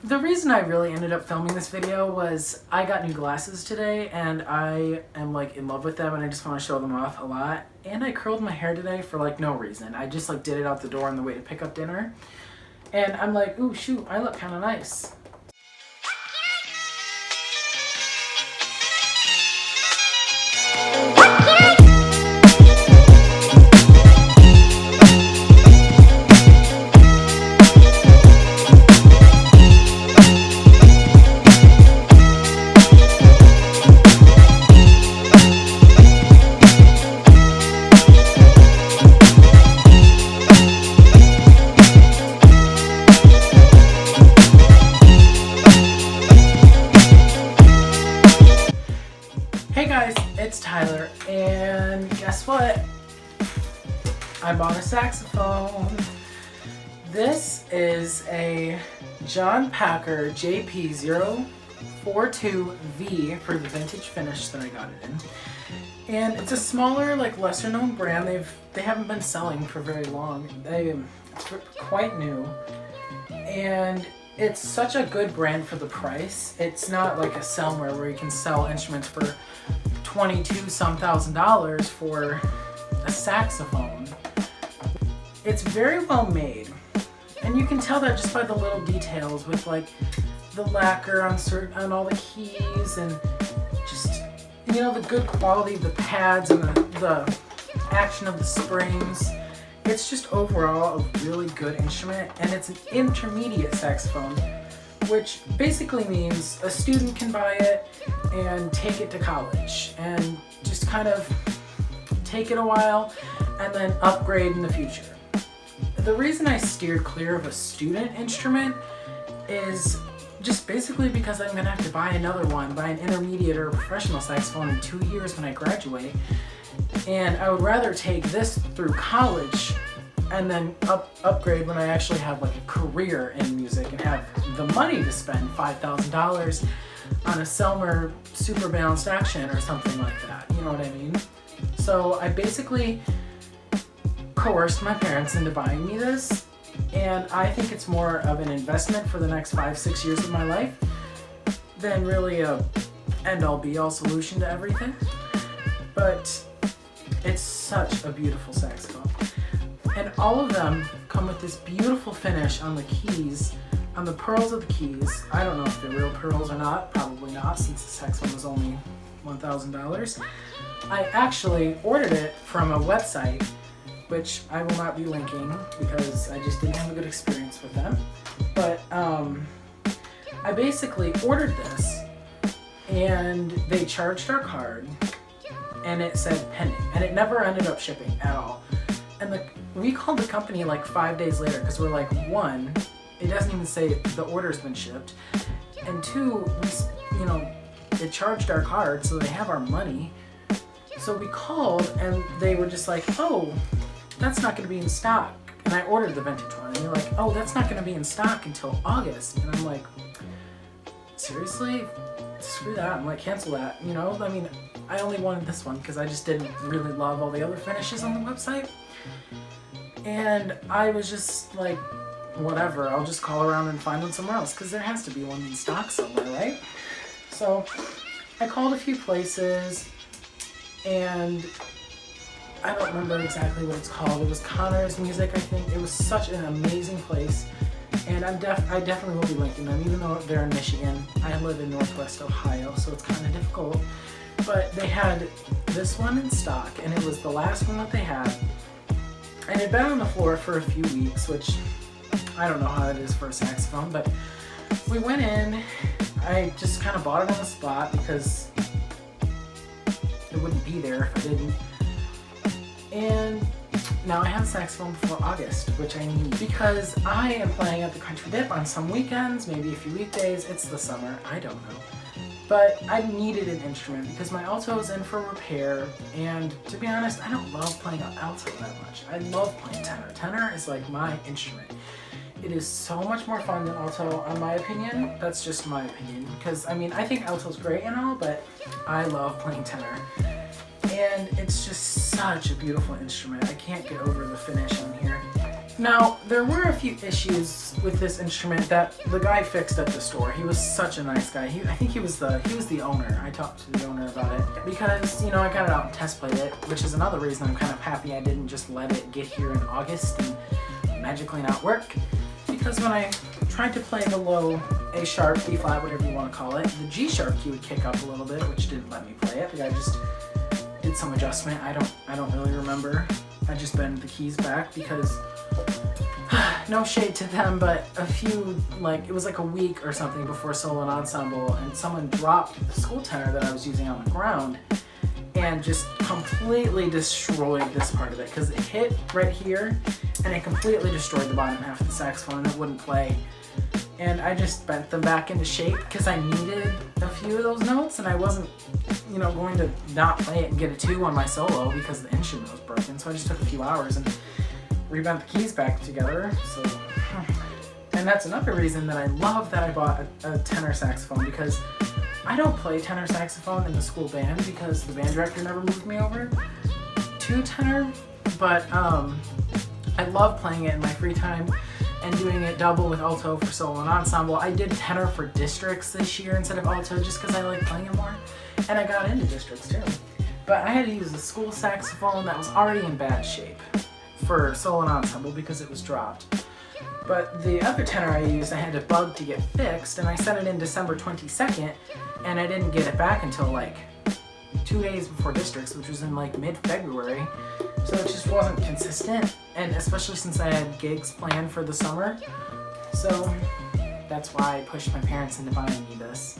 The reason I really ended up filming this video was I got new glasses today and I am like in love with them and I just want to show them off a lot. And I curled my hair today for like no reason. I just like did it out the door on the way to pick up dinner. And I'm like, ooh, shoot, I look kind of nice. Hey guys, it's Tyler, and guess what? I bought a saxophone. This is a John Packer JP042 for the vintage finish that I got it in. And it's a smaller, like lesser known brand. They haven't been selling for very long. It's quite new. And it's such a good brand for the price. It's not like a Selmer where you can sell instruments for $22-some thousand for a saxophone. It's very well made, and you can tell that just by the little details with like the lacquer on all the keys and just, you know, the good quality of the pads and the action of the springs. It's just overall a really good instrument, and it's an intermediate saxophone, which basically means a student can buy it and take it to college and just kind of take it a while and then upgrade in the future. The reason I steered clear of a student instrument is just basically because I'm going to have to buy another one, buy an intermediate or a professional saxophone in 2 years when I graduate. And I would rather take this through college and then upgrade when I actually have like a career in music and have the money to spend $5,000 on a Selmer super balanced action or something like that. You know what I mean? So I basically coerced my parents into buying me this, and I think it's more of an investment for the next 5-6 years of my life than really a end-all be-all solution to everything. But it's such a beautiful saxophone. And all of them come with this beautiful finish on the keys, on the pearls of the keys. I don't know if they're real pearls or not, probably not, since the saxophone was only $1,000. I actually ordered it from a website, which I will not be linking because I just didn't have a good experience with them. But I basically ordered this, and they charged our card, and it said pending, and it never ended up shipping at all. And we called the company like 5 days later because we're like, one, it doesn't even say the order's been shipped, and two, it charged our card, so they have our money. So we called, and they were just like, oh, that's not going to be in stock. And I ordered the vintage one, and they're like, oh, that's not going to be in stock until August. And I'm like, seriously? Screw that. I'm like, cancel that. You know, I mean, I only wanted this one because I just didn't really love all the other finishes on the website. And I was just like, whatever, I'll just call around and find one somewhere else because there has to be one in stock somewhere, right? So I called a few places, and I don't remember exactly what it's called. It was Connor's Music, I think. It was such an amazing place, and I definitely will be linking them, even though they're in Michigan. I live in Northwest Ohio, so it's kind of difficult. But they had this one in stock, and it was the last one that they had. And it had been on the floor for a few weeks, which I don't know how it is for a saxophone, but we went in. I just kind of bought it on the spot because it wouldn't be there if I didn't. And now I have a saxophone for August, which I need because I am playing at the Country Dip on some weekends, maybe a few weekdays. It's the summer, I don't know. But I needed an instrument because my alto is in for repair, and to be honest, I don't love playing alto that much. I love playing tenor. Tenor is like my instrument. It is so much more fun than alto, in my opinion. That's just my opinion, because I mean, I think alto's great and all, but I love playing tenor. And it's just such a beautiful instrument. I can't get over the finish on here. Now, there were a few issues with this instrument that the guy fixed at the store. He was such a nice guy. I think he was the owner. I talked to the owner about it because, you know, I got it out and test played it, which is another reason I'm kind of happy I didn't just let it get here in August and magically not work. Because when I tried to play the low A sharp, B flat, whatever you want to call it, the G sharp key would kick up a little bit, which didn't let me play it. The guy just did some adjustment. I don't really remember. I just bent the keys back because no shade to them, but a few, like, it was like a week or something before solo and ensemble, and someone dropped the school tenor that I was using on the ground and just completely destroyed this part of it because it hit right here and it completely destroyed the bottom half of the saxophone and it wouldn't play. And I just bent them back into shape because I needed a few of those notes, and I wasn't, you know, going to not play it and get a 2 on my solo because the instrument was broken. So I just took a few hours and rebent the keys back together. So, and that's another reason that I love that I bought a tenor saxophone, because I don't play tenor saxophone in the school band because the band director never moved me over to tenor, but I love playing it in my free time and doing it double with alto for solo and ensemble. I did tenor for districts this year instead of alto just because I like playing it more, and I got into districts too. But I had to use a school saxophone that was already in bad shape for solo and ensemble because it was dropped. But the other tenor I used, I had to bug to get fixed, and I sent it in December 22nd, and I didn't get it back until like 2 days before districts, which was in like mid-February. So it just wasn't consistent, and especially since I had gigs planned for the summer. So that's why I pushed my parents into buying me this.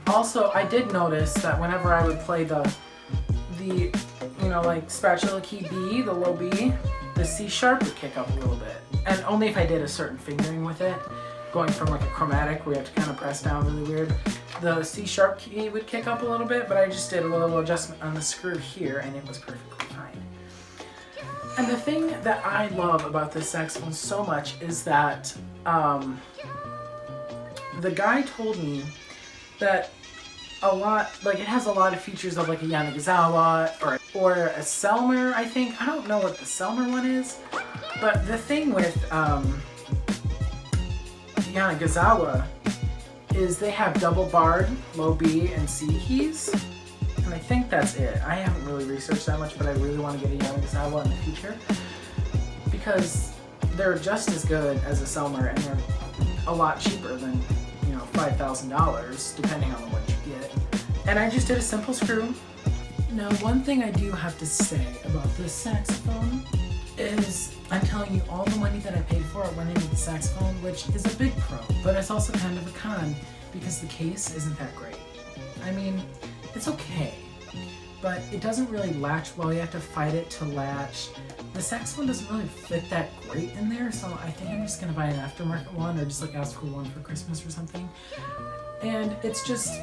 Also, I did notice that whenever I would play the you know, like spatula key B, the low B, the C sharp would kick up a little bit. And only if I did a certain fingering with it, going from like a chromatic where you have to kind of press down really weird. The C sharp key would kick up a little bit, but I just did a little adjustment on the screw here and it was perfectly fine. And the thing that I love about this saxophone so much is that the guy told me that a lot, like it has a lot of features of like a Yanagisawa or a Selmer, I think. I don't know what the Selmer one is, but the thing with Yanagisawa is they have double barred low B and C keys, and I think that's it. I haven't really researched that much, but I really want to get a Yanagisawa in the future because they're just as good as a Selmer, and they're a lot cheaper than, you know, $5,000 depending on the one you get. And I just did a simple screw. Now, one thing I do have to say about this saxophone is I'm telling you, all the money that I paid for it went into the saxophone, which is a big pro, but it's also kind of a con because the case isn't that great. I mean, it's okay, but it doesn't really latch well. You have to fight it to latch. The saxophone doesn't really fit that great in there, so I think I'm just gonna buy an aftermarket one or just like ask for one for Christmas or something. And it's just,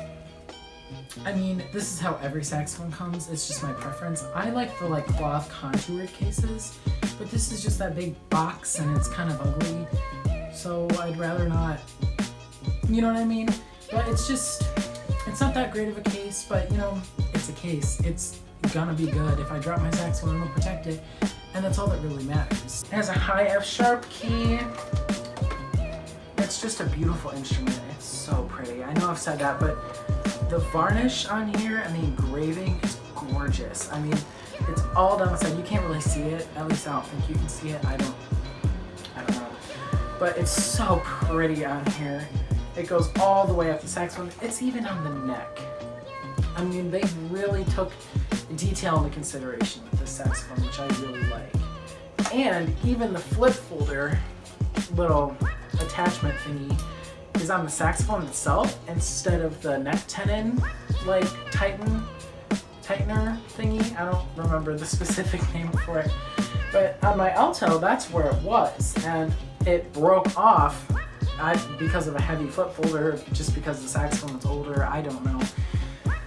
I mean, this is how every saxophone comes. It's just my preference. I like the like cloth contoured cases, but this is just that big box and it's kind of ugly. So I'd rather not, you know what I mean? But it's just, it's not that great of a case, but you know, it's a case. It's gonna be good. If I drop my saxophone, I'm gonna protect it. And that's all that really matters. It has a high F sharp key. It's just a beautiful instrument. It's so pretty. I know I've said that, but the varnish on here and the engraving is gorgeous. I mean, it's all down the side. You can't really see it. At least I don't think you can see it. I don't know. But it's so pretty on here. It goes all the way up the saxophone. It's even on the neck. I mean, they really took detail into consideration with this saxophone, which I really like. And even the flip folder little attachment thingy is on the saxophone itself instead of the neck tenon, like tightener thingy. I don't remember the specific name for it. But on my alto, that's where it was. And it broke off because of a heavy flip folder, just because the saxophone was older, I don't know.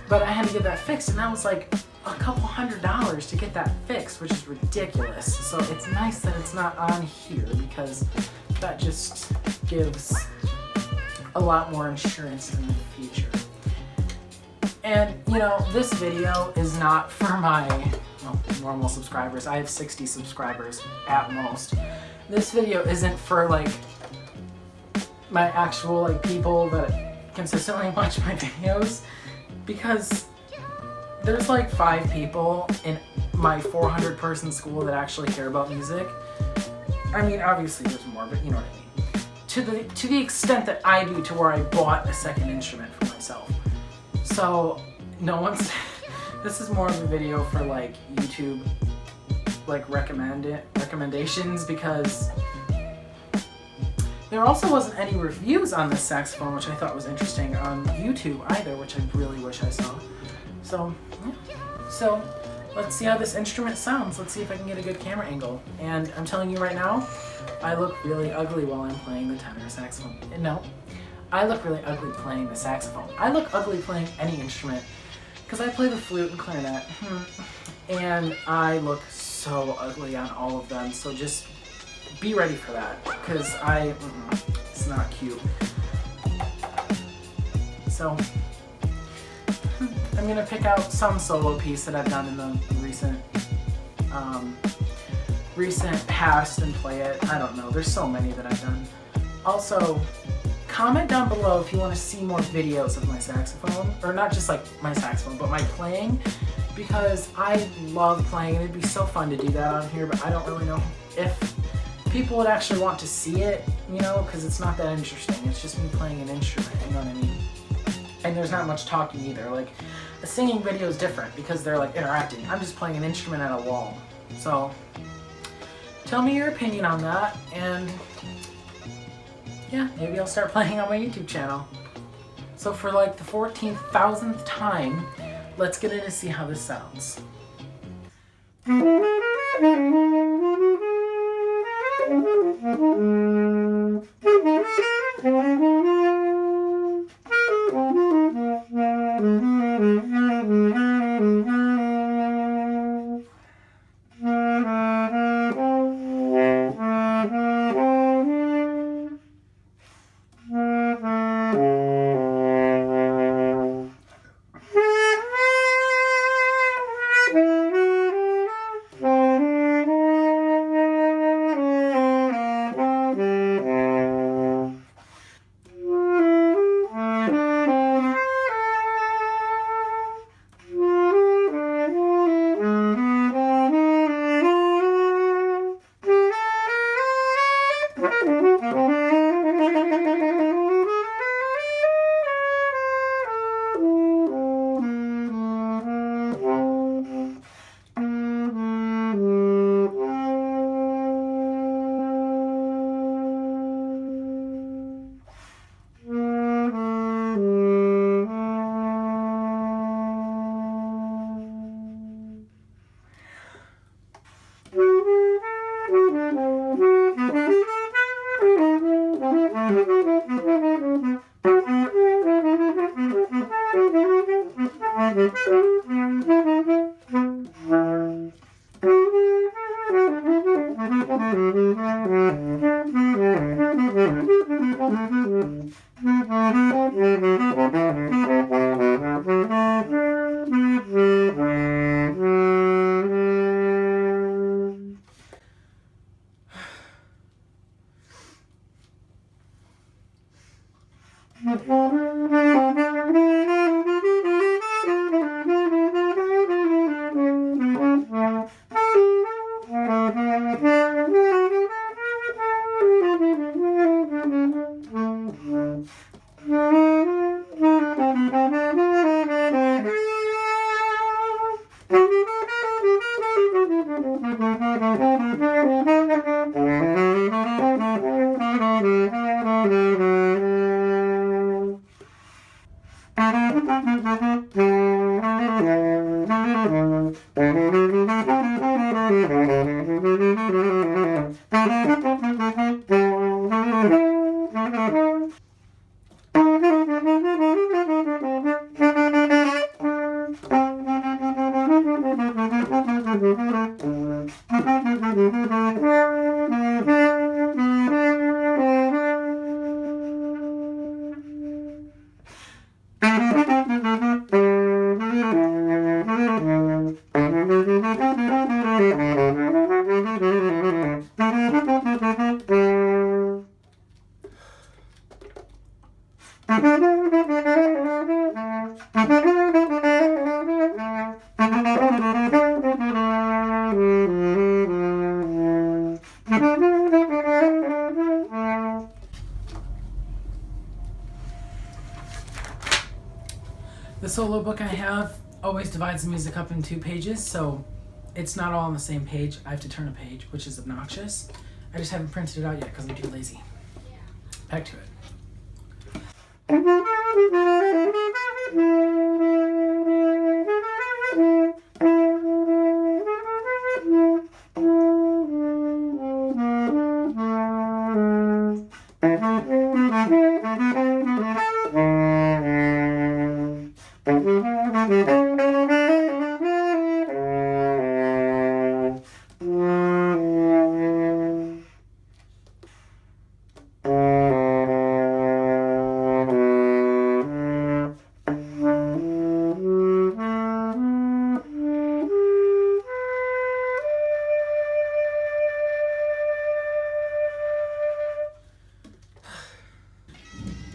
But I had to get that fixed, and that was like a couple $100 to get that fixed, which is ridiculous. So it's nice that it's not on here because that just gives a lot more insurance in the future. And you know, this video is not for my normal subscribers. I have 60 subscribers at most. this video isn't for like my actual like people that consistently watch my videos, because there's like 5 people in my 400 person school that actually care about music. I mean, obviously there's more, but you know what I mean. To the extent that I do, to where I bought a second instrument for myself. So no one's this is more of a video for like YouTube like recommendations, because there also wasn't any reviews on this saxophone, which I thought was interesting, on YouTube either, which I really wish I saw. So yeah. So let's see how this instrument sounds. Let's see if I can get a good camera angle. And I'm telling you right now, I look really ugly while I'm playing the tenor saxophone. No, I look really ugly playing the saxophone. I look ugly playing any instrument, because I play the flute and clarinet, and I look so ugly on all of them. So just be ready for that, because it's not cute. So I'm gonna pick out some solo piece that I've done in the recent past and play it. I don't know, there's so many that I've done. Also, comment down below if you want to see more videos of my saxophone, or not just like my saxophone, but my playing, because I love playing and it'd be so fun to do that on here, but I don't really know if people would actually want to see it, you know, because it's not that interesting. It's just me playing an instrument, you know what I mean? And there's not much talking either. Like, a singing video is different because they're like interacting. I'm just playing an instrument at a wall. So tell me your opinion on that, and yeah, maybe I'll start playing on my YouTube channel. So for like the 14,000th time, let's get in and see how this sounds. The solo book I have always divides the music up in 2 pages, so it's not all on the same page. I have to turn a page, which is obnoxious. I just haven't printed it out yet because I'm too lazy. Back to it.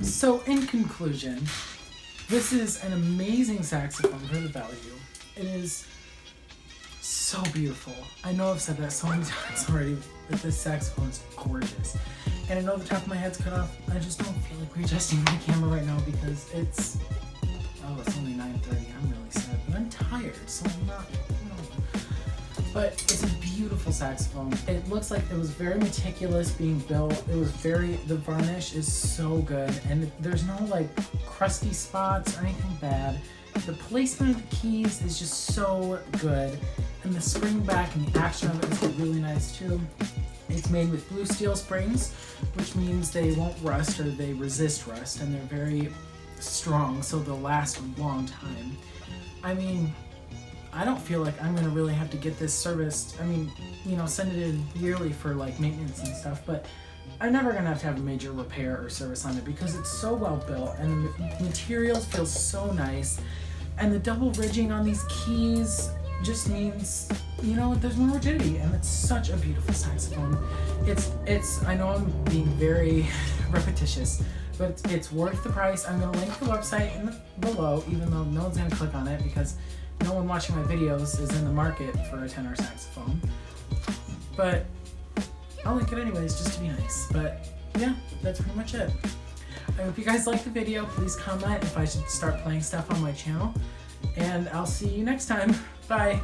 So in conclusion, this is an amazing saxophone for the value. It is so beautiful. I know I've said that so many times already, but this saxophone is gorgeous. And I know the top of my head's cut off. I just don't feel like readjusting my camera right now because it's only 9:30. I'm really sad, but I'm tired, so I'm not, But it's a beautiful saxophone. It looks like it was very meticulous being built. The varnish is so good, and there's no like crusty spots or anything bad. The placement of the keys is just so good, and the spring back and the action of it is really nice too. It's made with blue steel springs, which means they won't rust or they resist rust, and they're very strong, so they'll last a long time. I mean, I don't feel like I'm gonna really have to get this serviced. I mean, send it in yearly for like maintenance and stuff, but I'm never gonna have to have a major repair or service on it because it's so well built and the materials feel so nice, and the double ridging on these keys just means, there's more rigidity, and it's such a beautiful saxophone. I know I'm being very repetitious, but it's worth the price. I'm gonna link the website below, even though no one's gonna click on it because no one watching my videos is in the market for a tenor saxophone. But I'll link it anyways, just to be nice. But yeah, that's pretty much it. I hope you guys liked the video. Please comment if I should start playing stuff on my channel. And I'll see you next time. Bye.